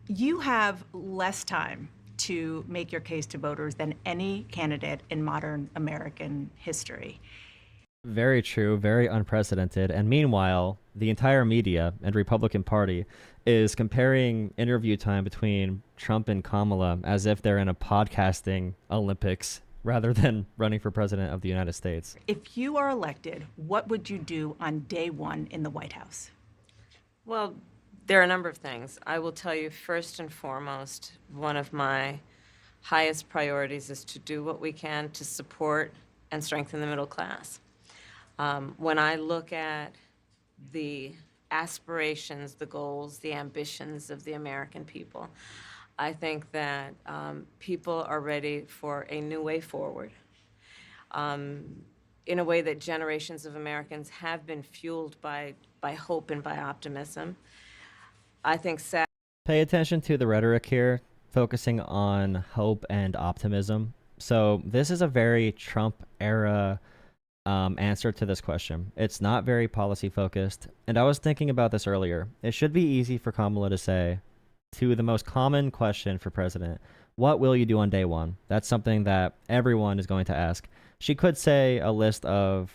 You have less time to make your case to voters than any candidate in modern American history. Very true, very unprecedented. And meanwhile, the entire media and Republican Party is comparing interview time between Trump and Kamala as if they're in a podcasting Olympics rather than running for president of the United States. If you are elected, what would you do on day one in the White House? Well, there are a number of things. I will tell you, first and foremost, one of my highest priorities is to do what we can to support and strengthen the middle class. When I look at the aspirations, the goals, the ambitions of the American people, I think that people are ready for a new way forward, in a way that generations of Americans have been fueled by hope and by optimism. I think Pay attention to the rhetoric here, focusing on hope and optimism. So this is a very Trump era answer to this question. It's not very policy focused. And I was thinking about this earlier. It should be easy for Kamala to say to the most common question for president, what will you do on day one? That's something that everyone is going to ask. She could say a list of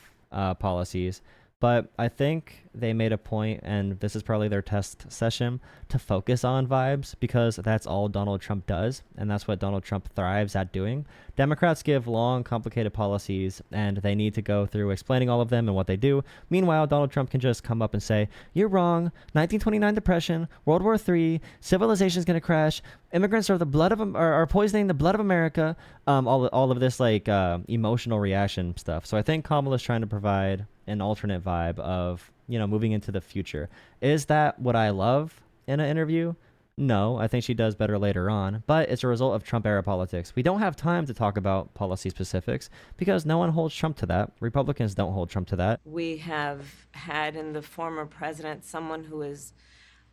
policies, but I think they made a point, and this is probably their test session, to focus on vibes because that's all Donald Trump does, and that's what Donald Trump thrives at doing. Democrats give long, complicated policies, and they need to go through explaining all of them and what they do. Meanwhile, Donald Trump can just come up and say, you're wrong, 1929 depression, World War III, civilization's going to crash, immigrants are the blood of are poisoning the blood of America, all of this like emotional reaction stuff. So I think Kamala's trying to provide an alternate vibe of, moving into the future. Is that what I love in an interview? No, I think she does better later on, but it's a result of Trump era politics. We don't have time to talk about policy specifics because no one holds Trump to that. Republicans don't hold Trump to that. we have had in the former president someone who has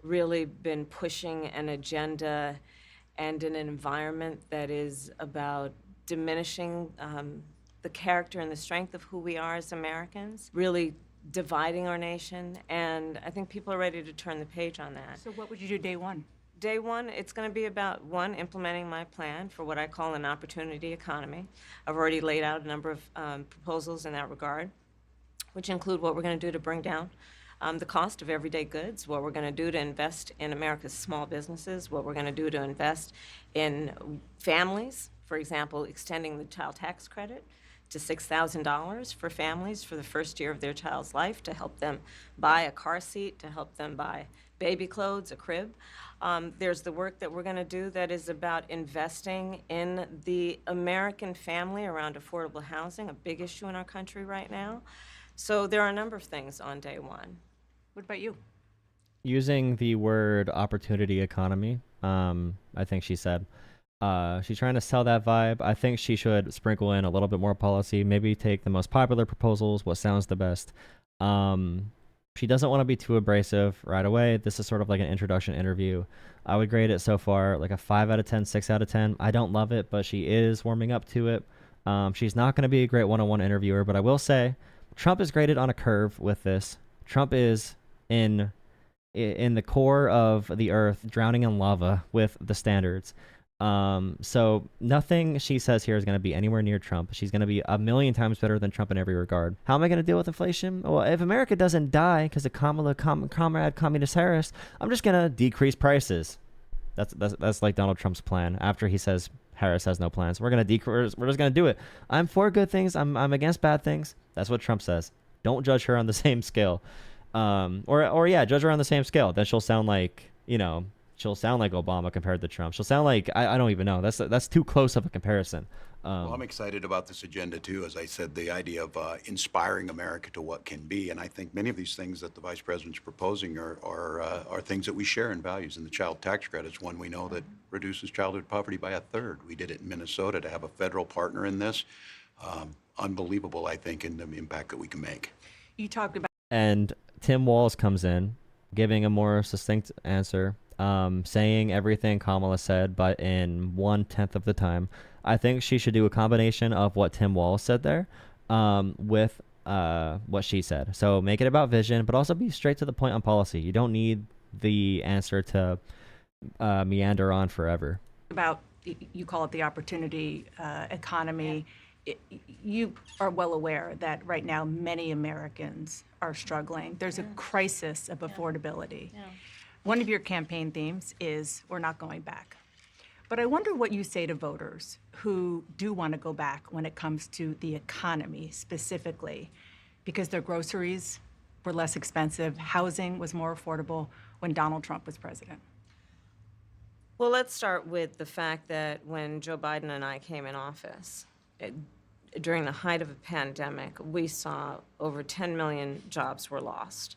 really been pushing an agenda and an environment that is about diminishing the character and the strength of who we are as Americans, really dividing our nation, and I think people are ready to turn the page on that. So what would you do day one? Day one, it's going to be about, one, implementing my plan for what I call an opportunity economy. I've already laid out a number of proposals in that regard, which include what we're going to do to bring down the cost of everyday goods, what we're going to do to invest in America's small businesses, what we're going to do to invest in families, for example, extending the child tax credit to $6,000 for families for the first year of their child's life to help them buy a car seat, to help them buy baby clothes, a crib. There's the work that we're going to do that is about investing in the American family around affordable housing, a big issue in our country right now. So there are a number of things on day one. What about you? Using the word opportunity economy, I think she said. She's trying to sell that vibe. I think she should sprinkle in a little bit more policy, maybe take the most popular proposals, what sounds the best. She doesn't want to be too abrasive right away. This is sort of like an introduction interview. I would grade it so far like a 5 out of 10, 6 out of 10. I don't love it, but she is warming up to it. She's not going to be a great one-on-one interviewer, but I will say Trump is graded on a curve with this. Trump is in the core of the earth, drowning in lava with the standards. So nothing she says here is going to be anywhere near Trump. She's going to be a million times better than Trump in every regard. How am I going to deal with inflation? Well, if America doesn't die because of Kamala Comrade Communist Harris, I'm just going to decrease prices. That's like Donald Trump's plan after he says Harris has no plans. We're going to decrease. We're just going to do it. I'm for good things. I'm against bad things. That's what Trump says. Don't judge her on the same scale. Or judge her on the same scale. Then she'll sound like, she'll sound like Obama compared to Trump. She'll sound like, I don't even know. That's too close of a comparison. Well, I'm excited about this agenda, too. As I said, the idea of inspiring America to what can be. And I think many of these things that the vice president's proposing are things that we share in values. And the child tax credit is one we know that reduces childhood poverty by a third. We did it in Minnesota to have a federal partner in this. Unbelievable, I think, in the impact that we can make. You talked about. And Tim Walz comes in, giving a more succinct answer. Saying everything Kamala said, but in 1/10 of the time. I think she should do a combination of what Tim Walz said there with what she said. So make it about vision, but also be straight to the point on policy. You don't need the answer to meander on forever. About, you call it the opportunity economy. You are well aware that right now many Americans are struggling. There's a crisis of affordability. One of your campaign themes is we're not going back. But I wonder what you say to voters who do want to go back when it comes to the economy specifically, because their groceries were less expensive, housing was more affordable when Donald Trump was president. Well, let's start with the fact that when Joe Biden and I came in office, during the height of a pandemic, we saw over 10 million jobs were lost.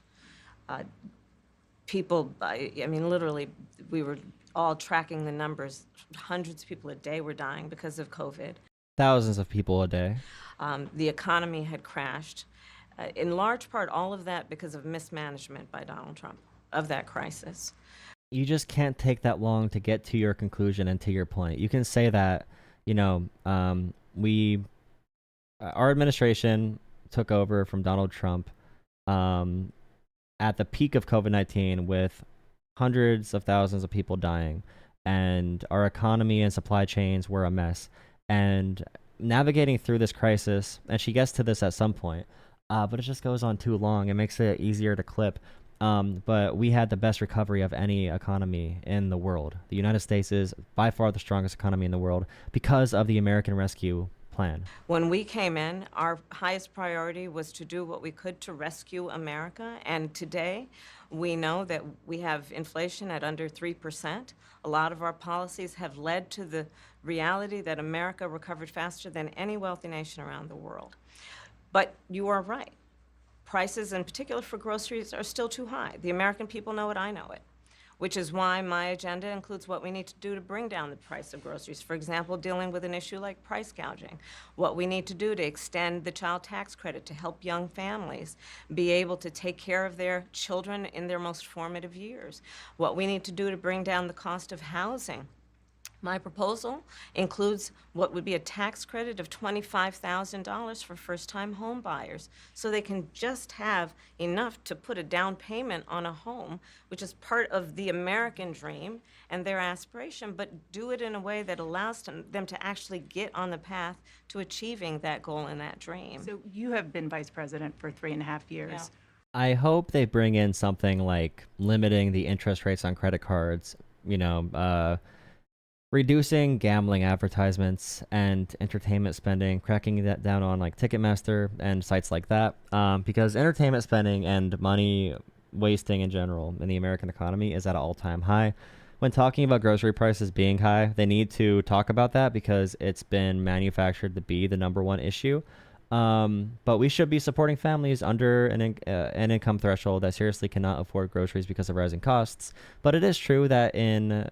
People, I mean, literally, we were all tracking the numbers. Hundreds of people a day were dying because of COVID. Thousands of people a day. The economy had crashed. In large part, all of that because of mismanagement by Donald Trump of that crisis. You just can't take that long to get to your conclusion and to your point. You can say that, you know, our administration took over from Donald Trump at the peak of COVID-19 with hundreds of thousands of people dying, and our economy and supply chains were a mess. And navigating through this crisis, and she gets to this at some point, but it just goes on too long. It makes it easier to clip. But we had the best recovery of any economy in the world. The United States is by far the strongest economy in the world because of the American Rescue Plan. When we came in, our highest priority was to do what we could to rescue America. And today, we know that we have inflation at under 3%. A lot of our policies have led to the reality that America recovered faster than any wealthy nation around the world. But you are right. Prices, in particular for groceries, are still too high. The American people know it, I know it, which is why my agenda includes what we need to do to bring down the price of groceries. For example, dealing with an issue like price gouging, what we need to do to extend the child tax credit to help young families be able to take care of their children in their most formative years, what we need to do to bring down the cost of housing. My proposal includes what would be a tax credit of $25,000 for first-time home buyers, so they can just have enough to put a down payment on a home, which is part of the American dream and their aspiration, but do it in a way that allows them to actually get on the path to achieving that goal and that dream. So you have been vice president for 3.5 years. Yeah. I hope they bring in something like limiting the interest rates on credit cards, reducing gambling advertisements and entertainment spending, cracking that down on like Ticketmaster and sites like that, because entertainment spending and money wasting in general in the American economy is at an all-time high. When talking about grocery prices being high, they need to talk about that because it's been manufactured to be the number one issue. But we should be supporting families under an income threshold that seriously cannot afford groceries because of rising costs. But it is true that in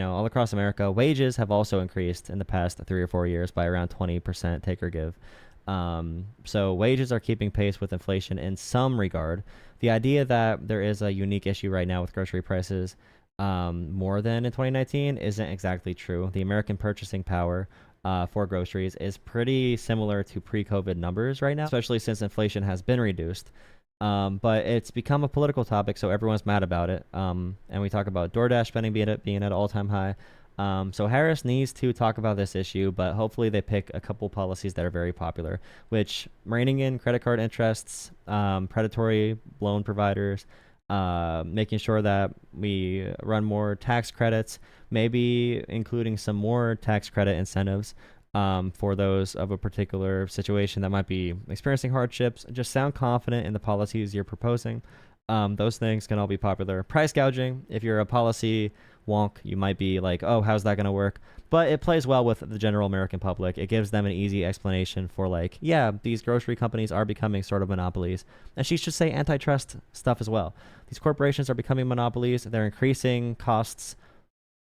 all across America, wages have also increased in the past 3 or 4 years by around 20%, take or give. So wages are keeping pace with inflation in some regard. The idea that there is a unique issue right now with grocery prices more than in 2019 isn't exactly true. The American purchasing power for groceries is pretty similar to pre-COVID numbers right now, especially since inflation has been reduced. But it's become a political topic, so everyone's mad about it. And we talk about DoorDash spending being at an all-time high. So Harris needs to talk about this issue, but hopefully they pick a couple policies that are very popular, which reining in credit card interests, predatory loan providers, making sure that we run more tax credits, maybe including some more tax credit incentives for those of a particular situation that might be experiencing hardships. Just sound confident in the policies you're proposing. Those things can all be popular. Price gouging, if you're a policy wonk, you might be like, oh, how's that going to work? But it plays well with the general American public. It gives them an easy explanation for like, yeah, these grocery companies are becoming sort of monopolies. And she should say antitrust stuff as well. These corporations are becoming monopolies. They're increasing costs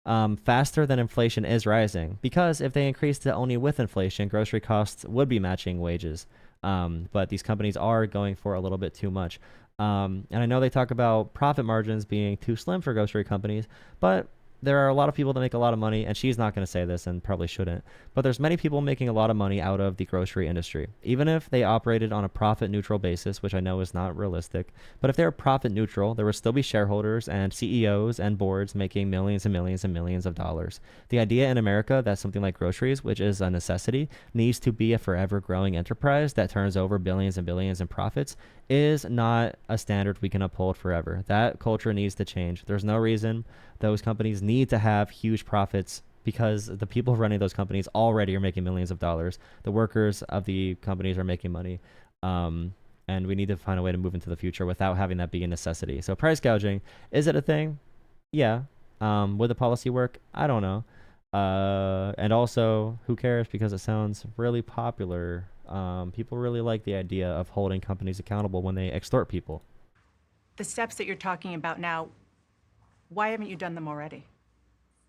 faster than inflation is rising, because if they increased it only with inflation, grocery costs would be matching wages. But these companies are going for a little bit too much. And I know they talk about profit margins being too slim for grocery companies, but there are a lot of people that make a lot of money, and she's not going to say this and probably shouldn't, but there's many people making a lot of money out of the grocery industry. Even if they operated on a profit neutral basis, which I know is not realistic, but if they're profit neutral, there would still be shareholders and CEOs and boards making millions and millions and millions of dollars. The idea in America that something like groceries, which is a necessity, needs to be a forever growing enterprise that turns over billions and billions in profits is not a standard we can uphold forever. That culture needs to change. There's no reason those companies need to have huge profits because the people running those companies already are making millions of dollars. The workers of the companies are making money. And we need to find a way to move into the future without having that be a necessity. So price gouging, is it a thing? Yeah. Would the policy work? I don't know. And also, who cares? Because it sounds really popular. People really like the idea of holding companies accountable when they extort people. The steps that you're talking about now, why haven't you done them already?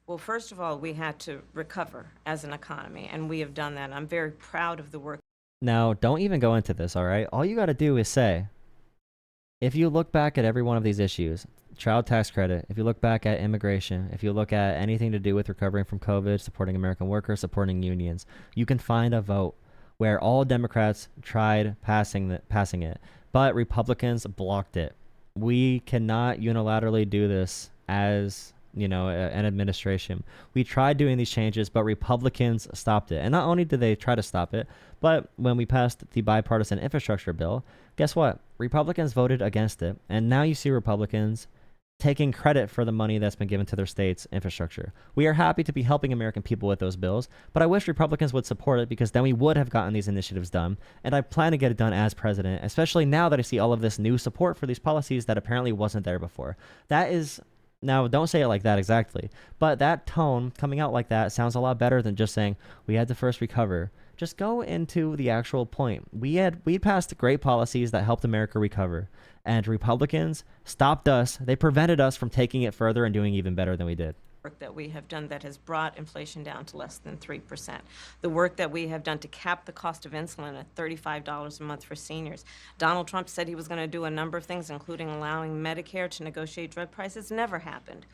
Well, first of all, we had to recover as an economy, and we have done that. I'm very proud of the work. Now, don't even go into this, all right? All you got to do is say, if you look back at every one of these issues, child tax credit, if you look back at immigration, if you look at anything to do with recovering from COVID, supporting American workers, supporting unions, you can find a vote where all Democrats tried passing it, but Republicans blocked it. We cannot unilaterally do this as, you know, an administration. We tried doing these changes, but Republicans stopped it. And not only did they try to stop it, but when we passed the bipartisan infrastructure bill, guess what? Republicans voted against it. And now you see Republicans taking credit for the money that's been given to their state's infrastructure. We are happy to be helping American people with those bills, but I wish Republicans would support it because then we would have gotten these initiatives done. And I plan to get it done as president, especially now that I see all of this new support for these policies that apparently wasn't there before. That is... Now, don't say it like that exactly, but that tone coming out like that sounds a lot better than just saying we had to first recover. Just go into the actual point. We passed great policies that helped America recover, and Republicans stopped us. They prevented us from taking it further and doing even better than we did. Work that we have done that has brought inflation down to less than 3%. The work that we have done to cap the cost of insulin at $35 a month for seniors. Donald Trump said he was going to do a number of things, including allowing Medicare to negotiate drug prices. Never happened.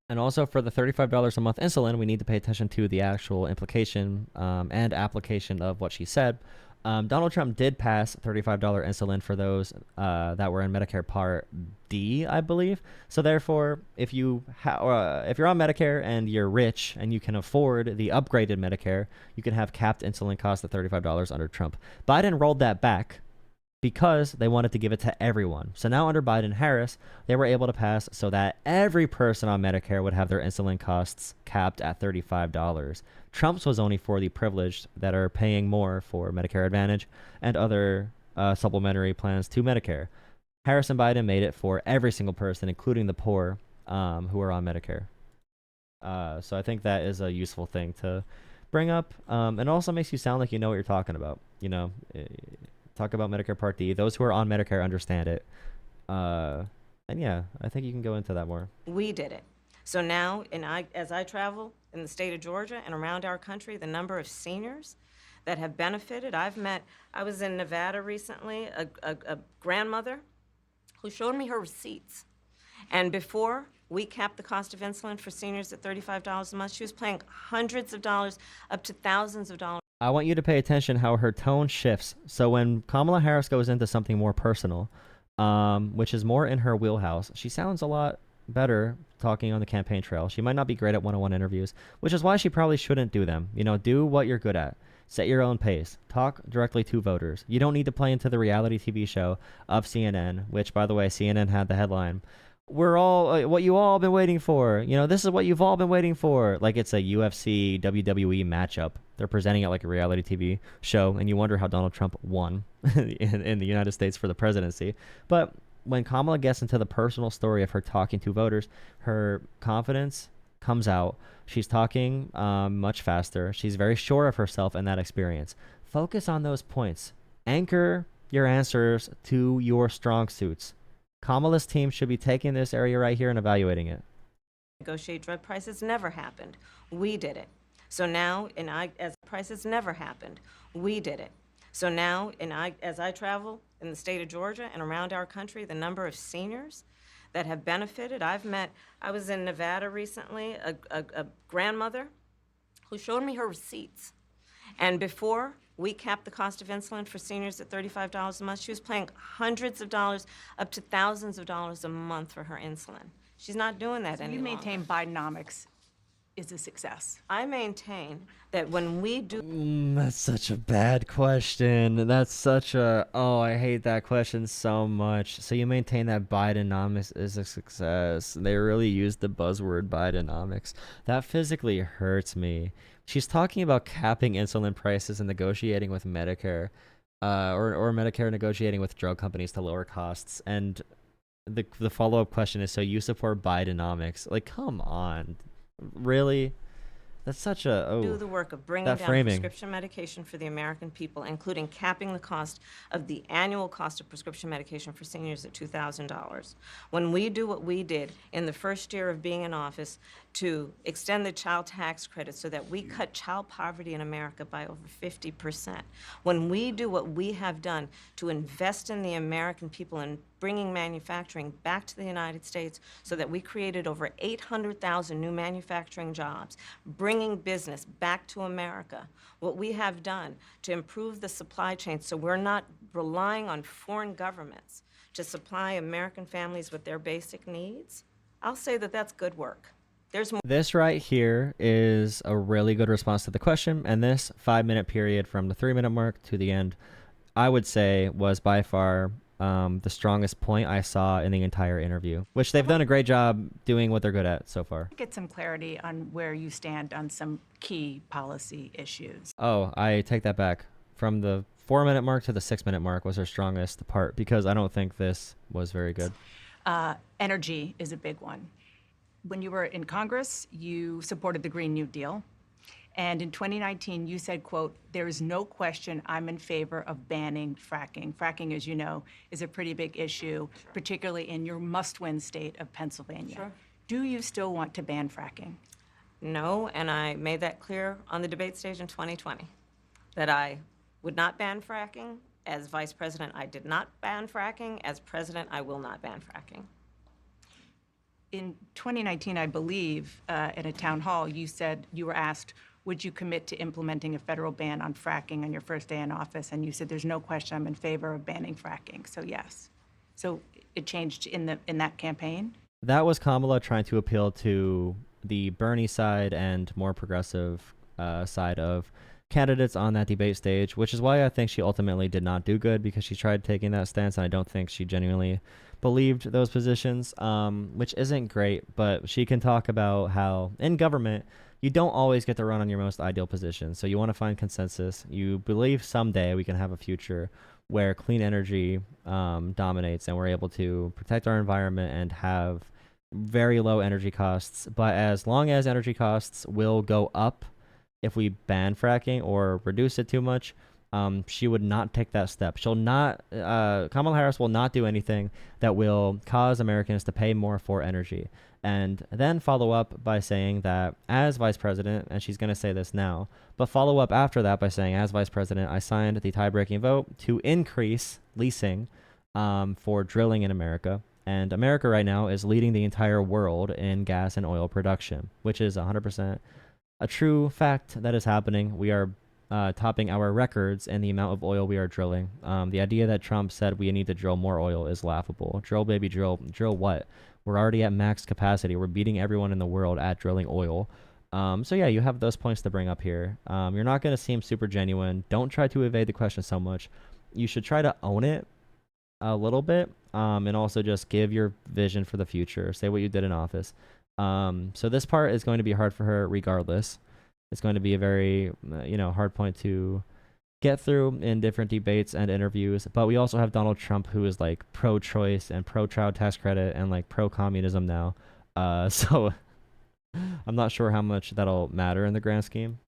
And also for the $35 a month insulin, we need to pay attention to the actual implication and application of what she said. Donald Trump did pass $35 insulin for those that were in Medicare Part D, I believe. So therefore, if you're on Medicare and you're rich and you can afford the upgraded Medicare, you can have capped insulin costs at $35 under Trump. Biden rolled that back because they wanted to give it to everyone. So now under Biden-Harris, they were able to pass so that every person on Medicare would have their insulin costs capped at $35. Trump's was only for the privileged that are paying more for Medicare Advantage and other supplementary plans to Medicare. Harris and Biden made it for every single person, including the poor who are on Medicare. So I think that is a useful thing to bring up. And also makes you sound like you know what you're talking about. You know, talk about Medicare Part D. Those who are on Medicare understand it. And yeah, I think you can go into that more. We did it. So now, as I travel in the state of Georgia and around our country, the number of seniors that have benefited, I was in Nevada recently, a grandmother who showed me her receipts. And before we capped the cost of insulin for seniors at $35 a month, she was paying hundreds of dollars, up to thousands of dollars. I want you to pay attention how her tone shifts. So when Kamala Harris goes into something more personal, which is more in her wheelhouse, she sounds a lot better talking on the campaign trail. She might not be great at one-on-one interviews, which is why she probably shouldn't do them. You know, do what you're good at. Set your own pace. Talk directly to voters. You don't need to play into the reality TV show of CNN, which, by the way, CNN had the headline, "We're all what you all been waiting for. You know, this is what you've all been waiting for." Like it's a UFC WWE matchup. They're presenting it like a reality TV show, and you wonder how Donald Trump won in the United States for the presidency. But when Kamala gets into the personal story of her talking to voters, her confidence comes out. She's talking much faster. She's very sure of herself and that experience. Focus on those points. Anchor your answers to your strong suits. Kamala's team should be taking this area right here and evaluating it. Negotiate drug prices. Never happened. We did it. So now, as prices never happened, we did it. So now, as I travel in the state of Georgia and around our country, the number of seniors that have benefited. I was in Nevada recently, a grandmother who showed me her receipts. And before we capped the cost of insulin for seniors at $35 a month, she was paying hundreds of dollars, up to thousands of dollars a month for her insulin. She's not doing that any You longer. maintain Bidenomics is a success. I maintain that when we do That's such a bad question. That's such a, oh, I hate that question so much. So you maintain that Bidenomics is a success. They really used the buzzword Bidenomics. That physically hurts me. She's talking about capping insulin prices and negotiating with Medicare, or Medicare negotiating with drug companies to lower costs. And the follow-up question is, so you support Bidenomics? Like, come on. Really? That's such a, do oh, the work of bringing that down framing. prescription medication for the American people, including capping the cost of the annual cost of prescription medication for seniors at $2,000. When we do what we did in the first year of being in office to extend the child tax credit so that we cut child poverty in America by over 50%, when we do what we have done to invest in the American people and bringing manufacturing back to the United States so that we created over 800,000 new manufacturing jobs, bringing business back to America, what we have done to improve the supply chain so we're not relying on foreign governments to supply American families with their basic needs, I'll say that that's good work. There's more. This right here is a really good response to the question, and this 5-minute period from the 3-minute mark to the end, I would say was by far the strongest point I saw in the entire interview, which they've done a great job doing what they're good at so far. Get some clarity on where you stand on some key policy issues. Oh, I take that back. From the 4-minute mark to the 6-minute mark was her strongest part, because I don't think this was very good. Energy is a big one. When you were in Congress, you supported the Green New Deal. And in 2019, you said, quote, "There is no question I'm in favor of banning fracking." Fracking, as you know, is a pretty big issue, particularly in your must-win state of Pennsylvania. Sure. Do you still want to ban fracking? No, and I made that clear on the debate stage in 2020, that I would not ban fracking. As vice president, I did not ban fracking. As president, I will not ban fracking. In 2019, I believe, at a town hall, you said you were asked, would you commit to implementing a federal ban on fracking on your first day in office? And you said, there's no question I'm in favor of banning fracking. So yes. So it changed in that campaign? That was Kamala trying to appeal to the Bernie side and more progressive side of candidates on that debate stage, which is why I think she ultimately did not do good, because she tried taking that stance, and I don't think she genuinely believed those positions, which isn't great. But she can talk about how in government, you don't always get to run on your most ideal position. So you want to find consensus. You believe someday we can have a future where clean energy dominates, and we're able to protect our environment and have very low energy costs. But as long as energy costs will go up if we ban fracking or reduce it too much, she would not take that step. She'll not, Kamala Harris will not do anything that will cause Americans to pay more for energy. And then follow up by saying that as vice president, and she's going to say this now, but follow up after that by saying, as vice president, I signed the tie-breaking vote to increase leasing for drilling in America. And America right now is leading the entire world in gas and oil production, which is 100% a true fact that is happening. We are topping our records in the amount of oil we are drilling. The idea that Trump said we need to drill more oil is laughable. Drill, baby, drill. Drill what? We're already at max capacity. We're beating everyone in the world at drilling oil. So yeah, you have those points to bring up here. You're not going to seem super genuine. Don't try to evade the question so much. You should try to own it a little bit, and also just give your vision for the future. Say what you did in office. So this part is going to be hard for her regardless. It's going to be a very, hard point to get through in different debates and interviews. But we also have Donald Trump, who is like pro-choice and pro-child tax credit and like pro-communism now. So I'm not sure how much that'll matter in the grand scheme.